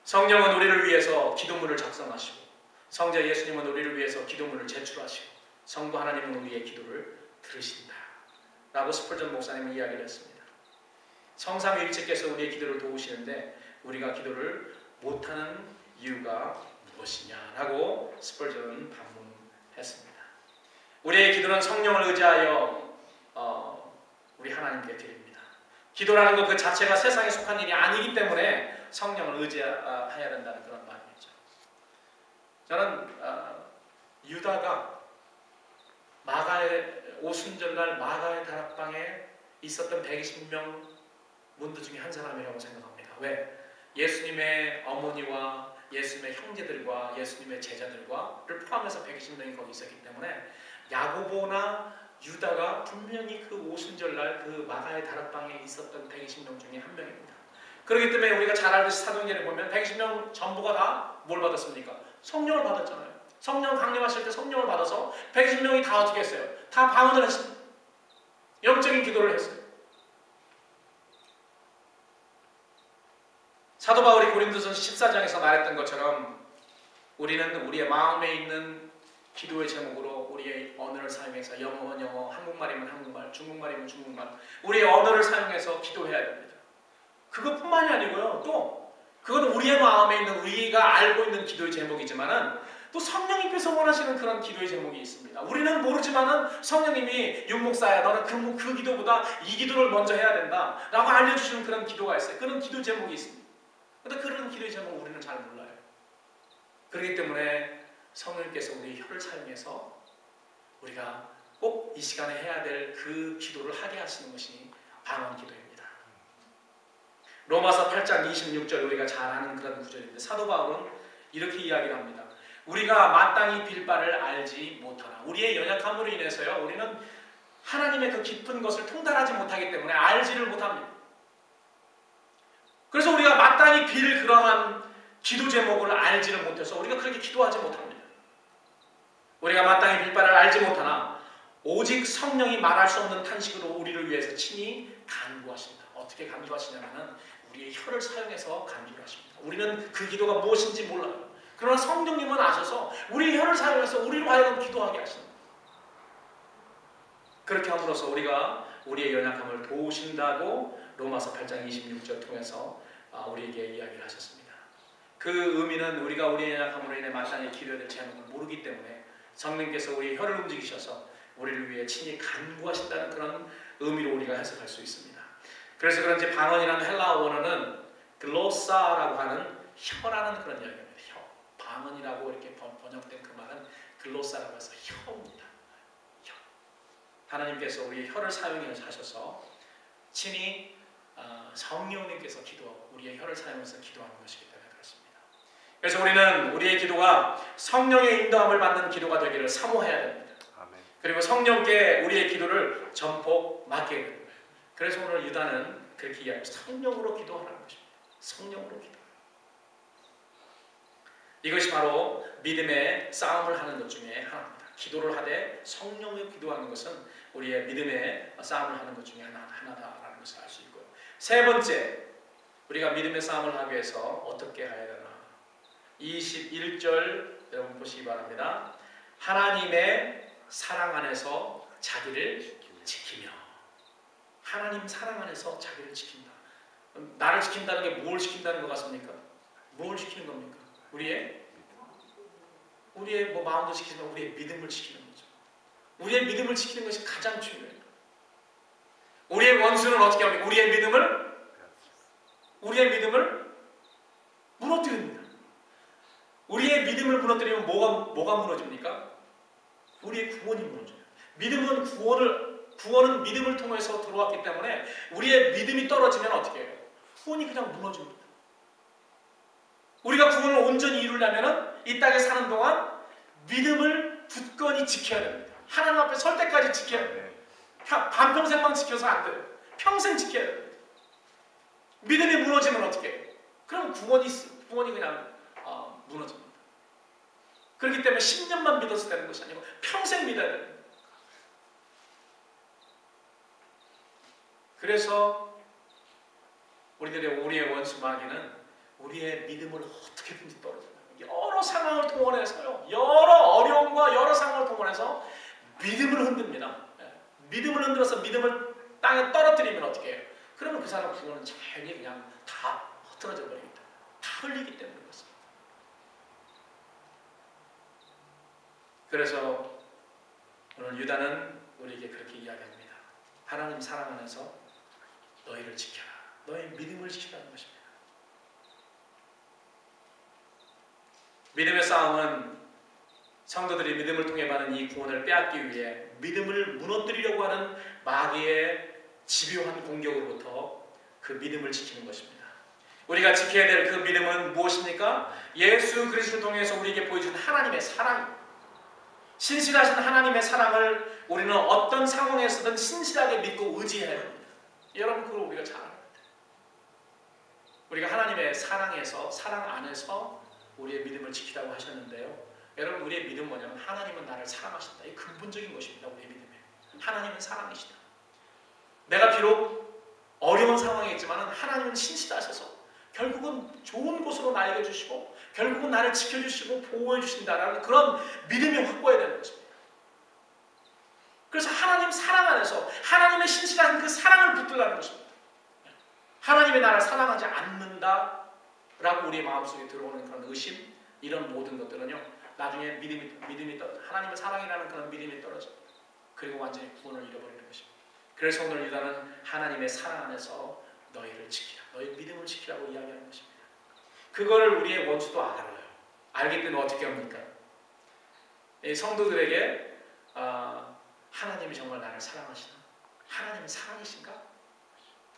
성령은 우리를 위해서 기도문을 작성하시고, 성자 예수님은 우리를 위해서 기도문을 제출하시고, 성부 하나님은 우리의 기도를 들으신다 라고 스펄전 목사님은 이야기를 했습니다. 성삼위일체께서 우리의 기도를 도우시는데 우리가 기도를 못하는 이유가 무엇이냐라고 스펄전은 반문했습니다. 우리의 기도는 성령을 의지하여 우리 하나님께 드립니다. 기도라는 것 그 자체가 세상에 속한 일이 아니기 때문에 성령을 의지해야 된다는 그런 말이죠. 저는 유다가 마가의 오순절날 마가의 다락방에 있었던 120명 문도 중에 한 사람이라고 생각합니다. 왜? 예수님의 어머니와 예수님의 형제들과 예수님의 제자들과를 포함해서 120명이 거기 있었기 때문에 야고보나 유다가 분명히 그 오순절날 그 마가의 다락방에 있었던 120명 중에 한 명입니다. 그렇기 때문에 우리가 잘 알듯이 사도행전에 보면 120명 전부가 다 뭘 받았습니까? 성령을 받았잖아요. 성령 강림하실 때 성령을 받아서 120명이 다 어떻게 했어요? 다 방언을 했습니다. 영적인 기도를 했어요. 사도 바울이 고린도전서 14장에서 말했던 것처럼 우리는 우리의 마음에 있는 기도의 제목으로 우리의 언어를 사용해서 영어면 영어, 한국말이면 한국말, 중국말이면 중국말 우리의 언어를 사용해서 기도해야 됩니다. 그것뿐만이 아니고요. 또 그건 우리의 마음에 있는 우리가 알고 있는 기도의 제목이지만은 또 성령님께서 원하시는 그런 기도의 제목이 있습니다. 우리는 모르지만은 성령님이 윤목사야 너는 그 기도보다 이 기도를 먼저 해야 된다 라고 알려주시는 그런 기도가 있어요. 그런 기도 제목이 있습니다. 그런데 그런 기도의 제목을 우리는 잘 몰라요. 그렇기 때문에 성령님께서 우리 혀를 사용해서 우리가 꼭 이 시간에 해야 될 그 기도를 하게 하시는 것이 방언 기도입니다. 로마서 8장 26절 우리가 잘 아는 그런 구절인데 사도 바울은 이렇게 이야기를 합니다. 우리가 마땅히 빌 바를 알지 못하나 우리의 연약함으로 인해서요 우리는 하나님의 그 깊은 것을 통달하지 못하기 때문에 알지를 못합니다. 그래서 우리가 마땅히 빌 그러한 기도 제목을 알지를 못해서 우리가 그렇게 기도하지 못합니다. 우리가 마땅히 빌 바를 알지 못하나 오직 성령이 말할 수 없는 탄식으로 우리를 위해서 친히 간구하신다. 어떻게 간구하시냐면은 우리의 혀를 사용해서 간구를 하십니다. 우리는 그 기도가 무엇인지 몰라요. 그러나 성령님은 아셔서 우리의 혀를 사용해서 우리로 하여금 기도하게 하십니다. 그렇게 함으로써 우리가 우리의 연약함을 도우신다고 로마서 8장 26절 통해서 우리에게 이야기를 하셨습니다. 그 의미는 우리가 우리의 연약함으로 인해 마땅히 기도해야 될 제목을 모르기 때문에 성령께서 우리의 혀를 움직이셔서 우리를 위해 친히 간구하신다는 그런 의미로 우리가 해석할 수 있습니다. 그래서 그런지 방언이라는 헬라어 원어는 글로사라고 하는 혀라는 그런 이야기입니다. 혀. 방언이라고 이렇게 번역된 그 말은 글로사라고 해서 혀입니다. 혀. 하나님께서 우리 혀를 사용하셔서 친히 성령님께서 우리의 혀를 사용해서 기도하는 것이기 때문에 그렇습니다. 그래서 우리는 우리의 기도가 성령의 인도함을 받는 기도가 되기를 사모해야 됩니다. 아멘. 그리고 성령께 우리의 기도를 전폭 맡게 됩니다. 그래서 오늘 유다는 그렇게 이야기합니다. 성령으로 기도하라는 것입니다. 성령으로 기도. 이것이 바로 믿음의 싸움을 하는 것 중에 하나입니다. 기도를 하되 성령으로 기도하는 것은 우리의 믿음의 싸움을 하는 것 중에 하나다라는 것을 알 수 있고요. 세 번째, 우리가 믿음의 싸움을 하기 위해서 어떻게 해야 되나? 21절 여러분 보시기 바랍니다. 하나님의 사랑 안에서 자기를 지키며. 하나님 사랑 안에서 자기를 지킨다. 나를 지킨다는 게 뭘 지킨다는 것 같습니까? 뭘 지키는 겁니까? 우리의 뭐 마음도 지키지만 우리의 믿음을 지키는 거죠. 우리의 믿음을 지키는 것이 가장 중요해요. 우리의 원수는 어떻게 합니까? 우리의 믿음을 무너뜨립니다. 우리의 믿음을 무너뜨리면 뭐가 무너집니까? 우리의 구원이 무너져요. 믿음은 구원을 구원은 믿음을 통해서 들어왔기 때문에 우리의 믿음이 떨어지면 어떻게 해요? 구원이 그냥 무너집니다. 우리가 구원을 온전히 이루려면 이 땅에 사는 동안 믿음을 굳건히 지켜야 됩니다. 하나님 앞에 설 때까지 지켜야 돼요. 반평생만 지켜서 안 돼요. 평생 지켜야 됩니다. 믿음이 무너지면 어떻게 해요? 그럼 구원이 그냥 무너집니다. 그렇기 때문에 10년만 믿어서 되는 것이 아니고 평생 믿어야 됩니다. 그래서 우리의 원수 마귀는 우리의 믿음을 어떻게든지 떨어져요. 여러 상황을 동원해서요. 여러 어려움과 여러 상황을 동원해서 믿음을 흔듭니다. 믿음을 흔들어서 믿음을 땅에 떨어뜨리면 어떻게 해요? 그러면 그 사람 구원은 자연히 그냥 다 흐트러져 버립니다. 다 흘리기 때문에 그렇습니다. 그래서 오늘 유다는 우리에게 그렇게 이야기합니다. 하나님 사랑 안에서 너희를 지켜라. 너희 믿음을 지키라는 것입니다. 믿음의 싸움은 성도들이 믿음을 통해 받는 이 구원을 빼앗기 위해 믿음을 무너뜨리려고 하는 마귀의 집요한 공격으로부터 그 믿음을 지키는 것입니다. 우리가 지켜야 될 그 믿음은 무엇입니까? 예수 그리스도를 통해서 우리에게 보여준 하나님의 사랑, 신실하신 하나님의 사랑을 우리는 어떤 상황에서든 신실하게 믿고 의지해야 합니다. 여러분 그걸 우리가 잘 압니다. 우리가 하나님의 사랑에서 사랑 안에서 우리의 믿음을 지키라고 하셨는데요. 여러분 우리의 믿음은 뭐냐면 하나님은 나를 사랑하신다. 이 근본적인 것입니다. 우리의 믿음에 하나님은 사랑이시다. 내가 비록 어려운 상황에 있지만 하나님은 신실하셔서 결국은 좋은 곳으로 나에게 주시고 결국은 나를 지켜주시고 보호해 주신다라는 그런 믿음이 확보해야 되는 것입니다. 그래서 하나님 사랑 안에서 하나님의 신실한 그 사랑을 붙들라는 것입니다. 하나님이 나를 사랑하지 않는다라고 우리의 마음속에 들어오는 그런 의심, 이런 모든 것들은요 나중에 믿음이 떨어져 하나님의 사랑이라는 그런 믿음이 떨어집니다. 그리고 완전히 구원을 잃어버리는 것입니다. 그래서 오늘 유다는 하나님의 사랑 안에서 너희를 지키라, 너희 믿음을 지키라고 이야기하는 것입니다. 그거를 우리의 원수도 알아요. 알기 때문에 어떻게 합니까? 이 성도들에게 하나님이 정말 나를 사랑하시나? 하나님이 사랑이신가?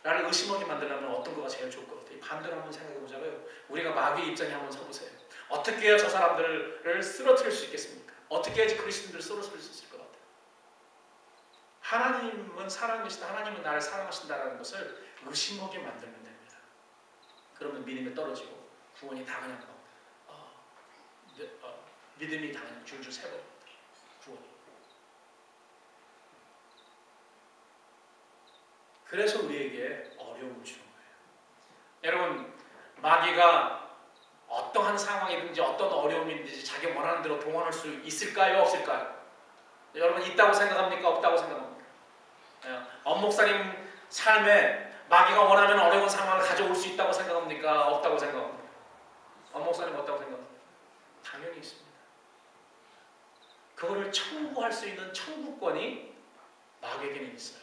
나를 의심하게 만들려면 어떤 거가 제일 좋을 것 같아요? 반대로 한번 생각해 보자고요. 우리가 마귀의 입장에 한번 서보세요. 어떻게 해야 저 사람들을 쓰러뜨릴 수 있겠습니까? 어떻게 해야지 그리스도인들을 쓰러뜨릴 수 있을 것 같아요? 하나님은 사랑이시다, 하나님은 나를 사랑하신다라는 것을 의심하게 만들면 됩니다. 그러면 믿음이 떨어지고 구원이 다 그냥 믿음이 다 그냥 줄줄 새버립니다. 구원이. 그래서 우리에게 어려움을 주는 거예요. 여러분 마귀가 어떠한 상황이든지 어떤 어려움이든지 자기 원하는 대로 동원할 수 있을까요? 없을까요? 여러분 있다고 생각합니까? 없다고 생각합니까? 엄 목사님 삶에 마귀가 원하면 어려운 상황을 가져올 수 있다고 생각합니까? 없다고 생각합니까? 엄 목사님 없다고 생각합니까? 당연히 있습니다. 그거를 청구할 수 있는 청구권이 마귀에게는 있어요.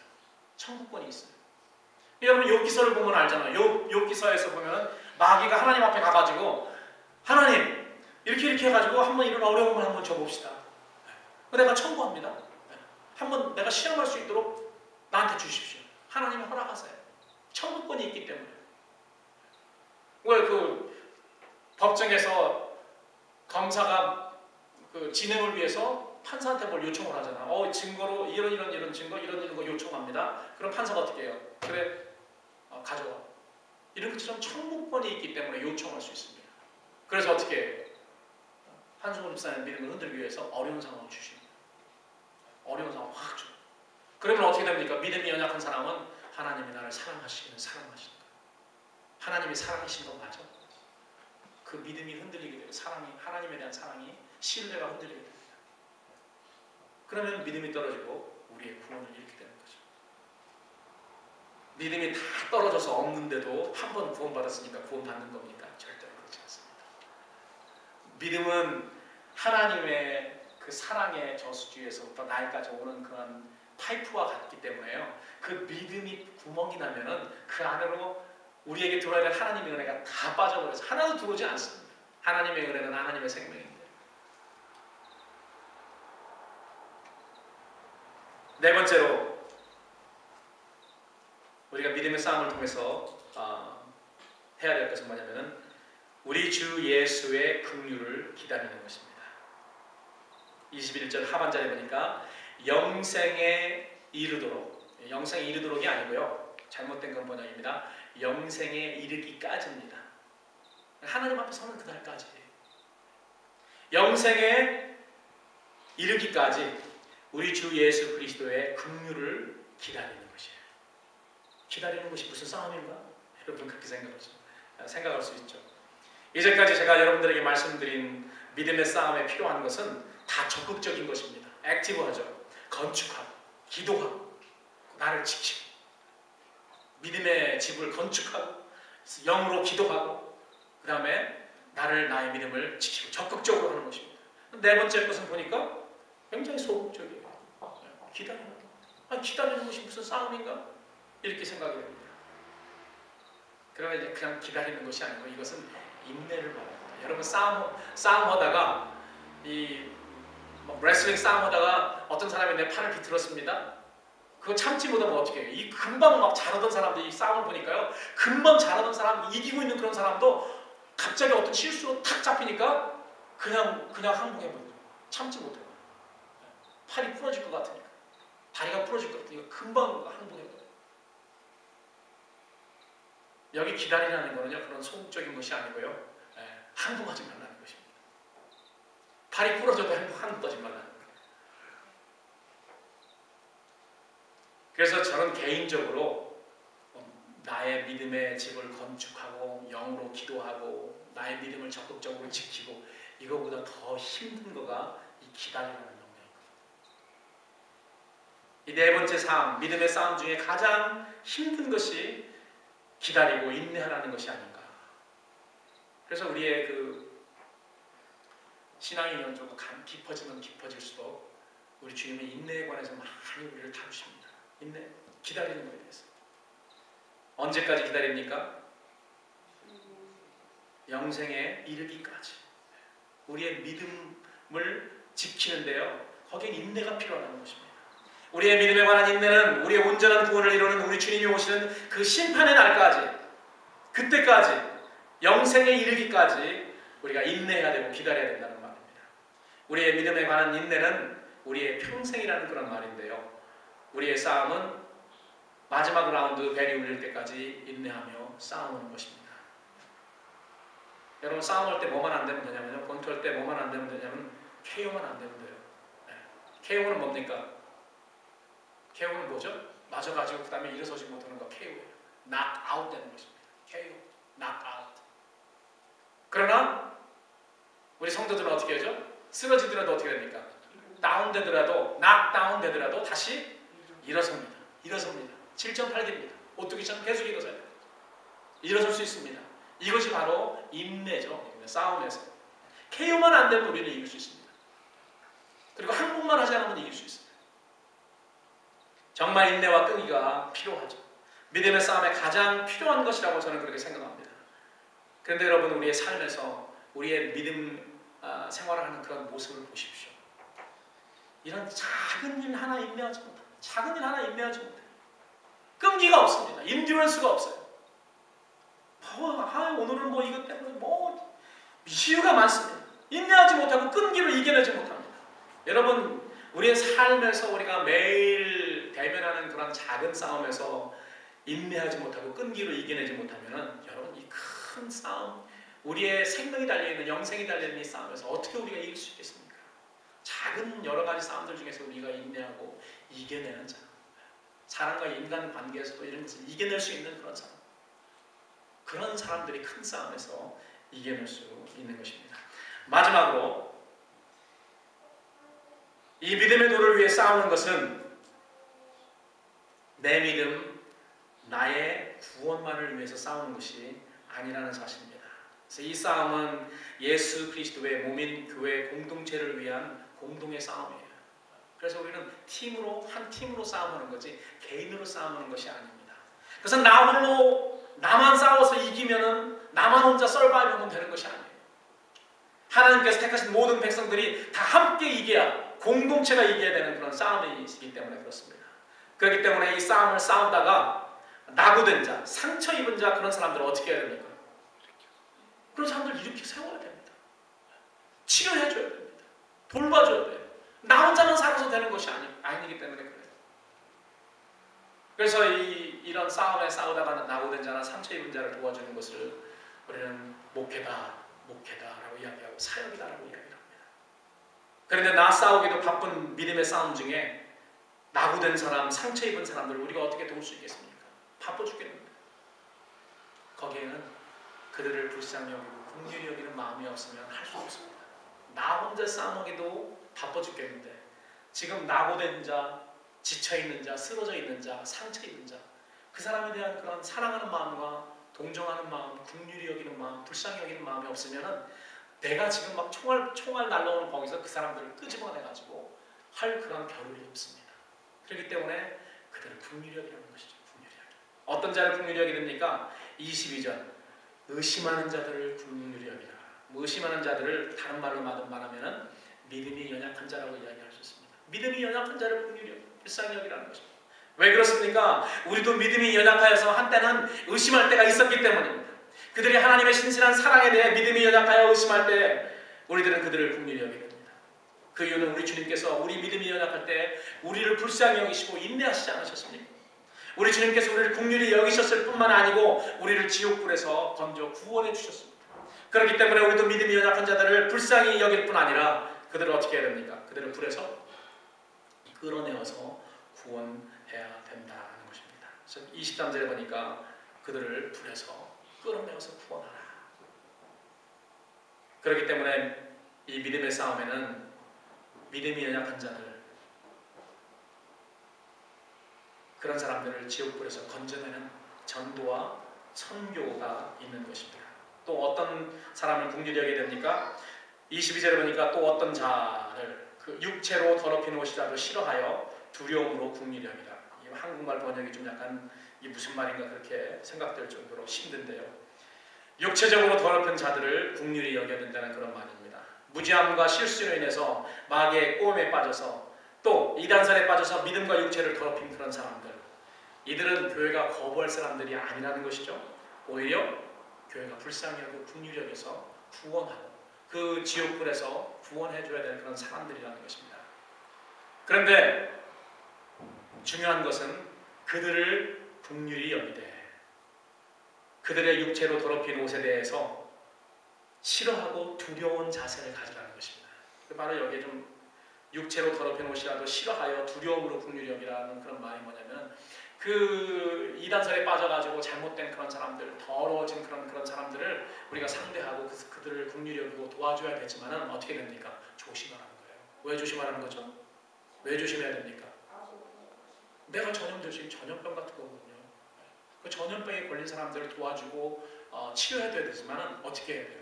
청구권이 있어요. 여러분 욥기서를 보면 알잖아요. 욥기서에서 보면 마귀가 하나님 앞에 가가지고 하나님 이렇게 해가지고 한번 이런 어려움을 한번 줘봅시다. 내가 청구합니다. 한번 내가 시험할 수 있도록 나한테 주십시오. 하나님이 허락하세요. 청구권이 있기 때문에. 왜 그 법정에서 검사가 그 진행을 위해서 판사한테 뭘 요청을 하잖아. 증거로 이런 증거 이런 거 요청합니다. 그럼 판사가 어떻게 해요? 그래 가져와. 이런 것처럼 청구권이 있기 때문에 요청할 수 있습니다. 그래서 어떻게 해요? 한승훈 집사님 믿음을 흔들기 위해서 어려운 상황을 주십니다. 어려운 상황을 확 줘요. 그러면 어떻게 됩니까? 믿음이 연약한 사람은 하나님이 나를 사랑하시는 거예요. 하나님이 사랑이신 건 맞아. 그 믿음이 흔들리게 돼요. 하나님에 대한 사랑이, 신뢰가 흔들리게 됩니다. 그러면 믿음이 떨어지고 우리의 구원을 잃게 되는 거죠. 믿음이 다 떨어져서 없는데도 한 번 구원받았으니까 구원받는 겁니까? 절대로 그렇지 않습니다. 믿음은 하나님의 그 사랑의 저수지에서부터 나에까지 오는 그런 파이프와 같기 때문에요. 그 믿음이 구멍이 나면은 그 안으로 우리에게 들어야 될 하나님의 은혜가 다 빠져버려서 하나도 들어오지 않습니다. 하나님의 은혜는 하나님의 생명인데. 네 번째로 싸움을 통해서 해야 될 것은 뭐냐면은 우리 주 예수의 긍휼을 기다리는 것입니다. 21절 하반절에 보니까 영생에 이르도록, 영생에 이르도록이 아니고요, 잘못된 건 번역입니다. 영생에 이르기까지입니다. 하나님 앞에 서는 그날까지, 영생에 이르기까지 우리 주 예수 그리스도의 긍휼을 기다리는 것이에요. 기다리는 것이 무슨 싸움인가? 여러분 그렇게 생각할 수 있죠. 이제까지 제가 여러분들에게 말씀드린 믿음의 싸움에 필요한 것은 다 적극적인 것입니다. 액티브하죠. 건축하고, 기도하고, 나를 지키고, 믿음의 집을 건축하고, 영으로 기도하고, 그 다음에 나의 믿음을 지키고 적극적으로 하는 것입니다. 네 번째 것은 보니까 굉장히 소극적이에요. 기다리는 것이 무슨 싸움인가? 이렇게 생각이 됩니다. 그러나 이제 그냥 기다리는 것이 아니고 이것은 인내를 말합니다. 여러분 싸움하다가 레슬링 싸움하다가 어떤 사람이 내 팔을 비틀었습니다. 그거 참지 못하면 어떻게 해요? 이 금방 막 잘하던 사람들이 이 싸움을 보니까요, 금방 잘하던 사람, 이기고 있는 그런 사람도 갑자기 어떤 실수로 탁 잡히니까 그냥 항복해버려요. 참지 못해요. 팔이 부러질 것 같으니까, 다리가 부러질 것 같으니까 금방 항복해버려요. 여기 기다리라는 거는요, 그런 소극적인 것이 아니고요, 항복하지 말라는 것입니다. 팔이 부러져도 항복하지 말라는 거예요. 그래서 저는 개인적으로 나의 믿음의 집을 건축하고 영으로 기도하고 나의 믿음을 적극적으로 지키고, 이거보다 더 힘든 거가 이 기다리라는 영역이거든요. 이 네 번째 싸움, 믿음의 싸움 중에 가장 힘든 것이 기다리고 인내하라는 것이 아닌가. 그래서 우리의 그 신앙이 연조가 깊어지면 깊어질수록 우리 주님의 인내에 관해서 많이 우리를 다루십니다. 인내, 기다리는 것에 대해서. 언제까지 기다립니까? 영생에 이르기까지. 우리의 믿음을 지키는데요, 거기엔 인내가 필요하다는 것입니다. 우리의 믿음에 관한 인내는 우리의 온전한 구원을 이루는 우리 주님이 오시는 그 심판의 날까지, 그때까지, 영생에 이르기까지 우리가 인내해야 되고 기다려야 된다는 말입니다. 우리의 믿음에 관한 인내는 우리의 평생이라는 그런 말인데요, 우리의 싸움은 마지막 라운드 벨이 울릴 때까지 인내하며 싸우는 것입니다. 여러분 싸움할 때 뭐만 안 되면 되냐면요, 권투할 때 뭐만 안 되면 되냐면 KO만 안 되면 돼요. KO는 뭡니까? KO는 뭐죠? 맞아가지고 그 다음에 일어서지 못하는 거 KO예요. knock-out 되는 것입니다. KO, knock-out. 그러나 우리 성도들은 어떻게 하죠? 쓰러지더라도 어떻게 됩니까? 다운되더라도, knock-down 되더라도 다시 일어섭니다. 7.8개입니다. 오뚜기처럼 계속 일어서야 돼요. 일어설 수 있습니다. 이것이 바로 인내죠. 싸움에서. KO만 안 되면 우리는 이길 수 있습니다. 그리고 항복만 하지 않으면 이길 수 있습니다. 정말 인내와 끈기가 필요하죠. 믿음의 싸움에 가장 필요한 것이라고 저는 그렇게 생각합니다. 그런데 여러분, 우리의 삶에서 우리의 믿음 생활을 하는 그런 모습을 보십시오. 이런 작은 일 하나 인내하지 못합니다. 작은 일 하나 인내하지 못해요. 끈기가 없습니다. 인듀런스가 없어요. 오늘은 뭐 이것 때문에 뭐 이유가 많습니다. 인내하지 못하고 끈기로 이겨내지 못합니다. 여러분, 우리의 삶에서 우리가 매일 대면하는 그런 작은 싸움에서 인내하지 못하고 끈기로 이겨내지 못하면 여러분, 이 큰 싸움, 우리의 생명이 달려있는, 영생이 달려있는 이 싸움에서 어떻게 우리가 이길 수 있겠습니까? 작은 여러 가지 싸움들 중에서 우리가 인내하고 이겨내는 사람과 인간 관계에서도 이런 것을 이겨낼 수 있는 그런 사람, 그런 사람들이 큰 싸움에서 이겨낼 수 있는 것입니다. 마지막으로 이 믿음의 도를 위해 싸우는 것은 내 믿음, 나의 구원만을 위해서 싸우는 것이 아니라는 사실입니다. 그래서 이 싸움은 예수 그리스도의 몸인 교회 공동체를 위한 공동의 싸움이에요. 그래서 우리는 한 팀으로 싸움하는 거지 개인으로 싸움하는 것이 아닙니다. 그래서 나 홀로 나만 싸워서 이기면은 나만 혼자 서바이브하면 되는 것이 아니에요. 하나님께서 택하신 모든 백성들이 다 함께 이겨야, 공동체가 이겨야 되는 그런 싸움이기 때문에 그렇습니다. 그렇기 때문에 이 싸움을 싸우다가 낙오된 자, 상처 입은 자, 그런 사람들은 어떻게 해야 됩니까? 그런 사람들 일으켜 세워야 됩니다. 치료해줘야 됩니다. 돌봐줘야 돼요. 나 혼자만 살아서 되는 것이 아니기 때문에 그래요. 그래서 이런 싸움에 싸우다가 낙오된 자나 상처 입은 자를 도와주는 것을 우리는 목회다라고 이야기하고 사역이다라고 이야기를 합니다. 그런데 나 싸우기도 바쁜 믿음의 싸움 중에 낙오된 사람, 상처 입은 사람들을 우리가 어떻게 도울 수 있겠습니까? 바빠 죽겠는데. 거기에는 그들을 불쌍히 여기고 긍휼히 여기는 마음이 없으면 할 수 없습니다. 나 혼자 싸우기도 바빠 죽겠는데 지금 낙오된 자, 지쳐있는 자, 쓰러져 있는 자, 상처 입은 자, 그 사람에 대한 그런 사랑하는 마음과 동정하는 마음, 긍휼히 여기는 마음, 불쌍히 여기는 마음이 없으면은 내가 지금 막 총알 날라오는 거기서 그 사람들을 끄집어내가지고 할 그런 겨를이 없습니다. 그렇기 때문에 그들을 긍휼히 여기라는 것이죠. 긍휼히 여기. 어떤 자를 긍휼히 여기게 됩니까? 22절 의심하는 자들을 긍휼히 여기라. 의심하는 자들을 다른 말로 말하면은 믿음이 연약한 자라고 이야기할 수 있습니다. 믿음이 연약한 자를 긍휼히 여기라. 불쌍히 여기라는 것입니다. 왜 그렇습니까? 우리도 믿음이 연약하여서 한때는 의심할 때가 있었기 때문입니다. 그들이 하나님의 신실한 사랑에 대해 믿음이 연약하여 의심할 때 우리들은 그들을 긍휼히 여기게 됩니다. 그 이유는 우리 주님께서 우리 믿음이 연약할 때 우리를 불쌍히 여기시고 인내하시지 않으셨습니까? 우리 주님께서 우리를 긍휼히 여기셨을 뿐만 아니고 우리를 지옥불에서 건져 구원해 주셨습니다. 그렇기 때문에 우리도 믿음이 연약한 자들을 불쌍히 여길 뿐 아니라 그들을 어떻게 해야 됩니까? 그들을 불에서 끌어내어서 구원해야 된다는 것입니다. 그래서 23절에 보니까 그들을 불에서 끌어내어서 구원하라. 그렇기 때문에 이 믿음의 싸움에는 믿음이 연약한 자들, 그런 사람들을 지옥불에서 건져내는 전도와 선교가 있는 것입니다. 또 어떤 사람을 긍휼히 여기게 됩니까? 22절에 보니까 또 어떤 자를 그 육체로 더럽힌 옷이라도 싫어하여 두려움으로 긍휼히 여기라. 이 한국말 번역이 좀 약간 이게 무슨 말인가 그렇게 생각될 정도로 힘든데요. 육체적으로 더럽힌 자들을 긍휼히 여겨야 된다는 그런 말입니다. 무지함과 실수로 인해서 마귀의 꼬임에 빠져서 또 이단설에 빠져서 믿음과 육체를 더럽힌 그런 사람들, 이들은 교회가 거부할 사람들이 아니라는 것이죠. 오히려 교회가 불쌍히 여기고 긍휼히 여겨서 구원하고 그 지옥불에서 구원해줘야 되는 그런 사람들이라는 것입니다. 그런데 중요한 것은 그들을 긍휼히 여기되 그들의 육체로 더럽힌 옷에 대해서 싫어하고 두려운 자세를 가지라는 것입니다. 바로 여기에 좀 육체로 더럽힌 옷이라도 싫어하여 두려움으로 긍휼히 여기라는 그런 말이 뭐냐면 그 이단설에 빠져가지고 잘못된 그런 사람들, 더러워진 그런 사람들을 우리가 상대하고 그들을 긍휼히 여기고 도와줘야 되지만은 어떻게 됩니까? 조심하라는 거예요. 왜 조심하라는 거죠? 왜 조심해야 됩니까? 내가 전염될 수 있는 전염병 같은 거거든요. 그 전염병에 걸린 사람들을 도와주고 치료해야 되지만은 어떻게 해야 돼요?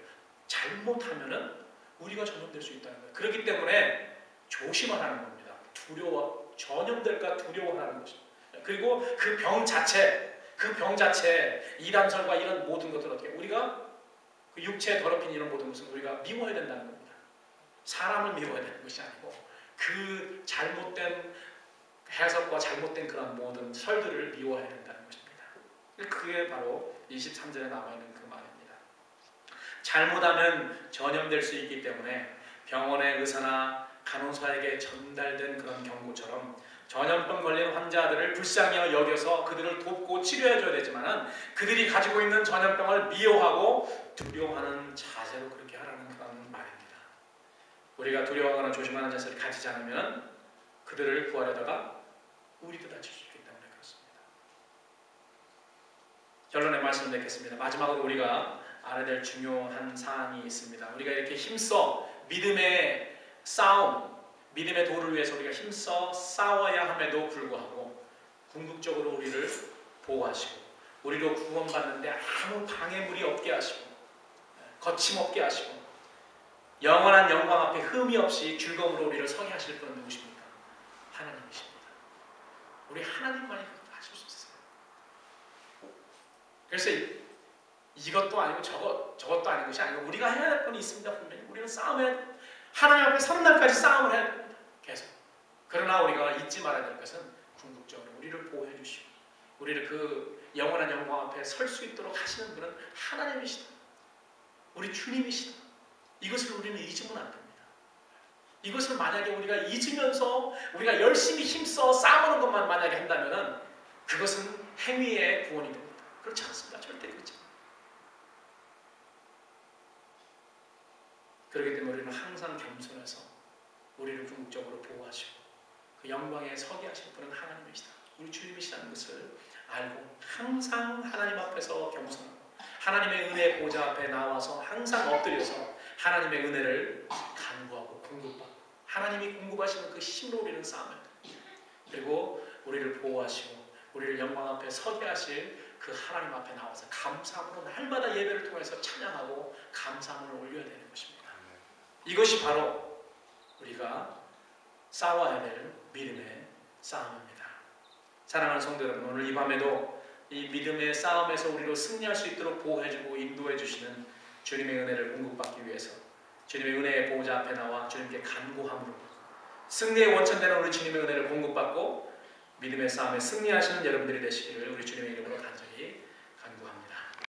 잘못하면은 우리가 전염될 수 있다는 거예요. 그렇기 때문에 조심하라는 겁니다. 전염될까 두려워하는 것입니다. 그리고 그 병 자체, 이단설과 이런 모든 것들 어떻게 우리가 그 육체에 더럽힌 이런 모든 것은 우리가 미워해야 된다는 겁니다. 사람을 미워해야 되는 것이 아니고 그 잘못된 해석과 잘못된 그런 모든 설들을 미워해야 된다는 것입니다. 그게 바로 23절에 남아있는 그 말입니다. 잘못하면 전염될 수 있기 때문에 병원의 의사나 간호사에게 전달된 그런 경고처럼 전염병 걸린 환자들을 불쌍히 여겨서 그들을 돕고 치료해줘야 되지만 그들이 가지고 있는 전염병을 미워하고 두려워하는 자세로 그렇게 하라는 그런 말입니다. 우리가 두려워하거나 조심하는 자세를 가지지 않으면 그들을 구하려다가 우리도 다칠 수 있기 때문에 그렇습니다. 결론의 말씀을 맺겠습니다. 마지막으로 우리가 알아야 될 중요한 사항이 있습니다. 우리가 이렇게 힘써 믿음의 싸움, 믿음의 도를 위해서 우리가 힘써 싸워야 함에도 불구하고 궁극적으로 우리를 보호하시고 우리로 구원받는데 아무 방해물이 없게 하시고 거침없게 하시고 영원한 영광 앞에 흠이 없이 즐거움으로 우리를 서게 하실 분은 누구십니까? 하나님이십니다. 우리 하나님만이 그것도 하실 수 있어요. 그래서 이것도 아니고 저것도 아닌 것이 아니고 우리가 해야 될 분이 있습니다. 분명히 우리는 싸움에 하나님 앞에 서는 날까지 싸움을 해야 됩니다. 계속. 그러나 우리가 잊지 말아야 될 것은 궁극적으로 우리를 보호해 주시고 우리를 그 영원한 영광 앞에 설 수 있도록 하시는 분은 하나님이시다. 우리 주님이시다. 이것을 우리는 잊으면 안 됩니다. 이것을 만약에 우리가 잊으면서 우리가 열심히 힘써 싸우는 것만 만약에 한다면 그것은 행위의 구원이 됩니다. 그렇지 않습니다. 절대 그렇지 않습니다. 그렇기 때문에 우리는 항상 겸손해서 우리를 궁극적으로 보호하시고 그 영광에 서게 하실 분은 하나님이시다. 우리 주님이시라는 것을 알고 항상 하나님 앞에서 겸손하고 하나님의 은혜 보좌 앞에 나와서 항상 엎드려서 하나님의 은혜를 간구하고 공급받고 하나님이 공급하시는 그 힘으로 우리는 싸움을 그리고 우리를 보호하시고 우리를 영광 앞에 서게 하실 그 하나님 앞에 나와서 감사함으로 날마다 예배를 통해서 찬양하고 감사함을 올려야 되는 것입니다. 이것이 바로 우리가 싸워야 될 믿음의 싸움입니다. 사랑하는 성도 여러분, 오늘 이 밤에도 이 믿음의 싸움에서 우리로 승리할 수 있도록 보호해주고 인도해 주시는 주님의 은혜를 공급받기 위해서 주님의 은혜의 보호자 앞에 나와 주님께 간구함으로 승리의 원천되는 우리 주님의 은혜를 공급받고 믿음의 싸움에 승리하시는 여러분들이 되시기를 우리 주님의 이름으로 간절히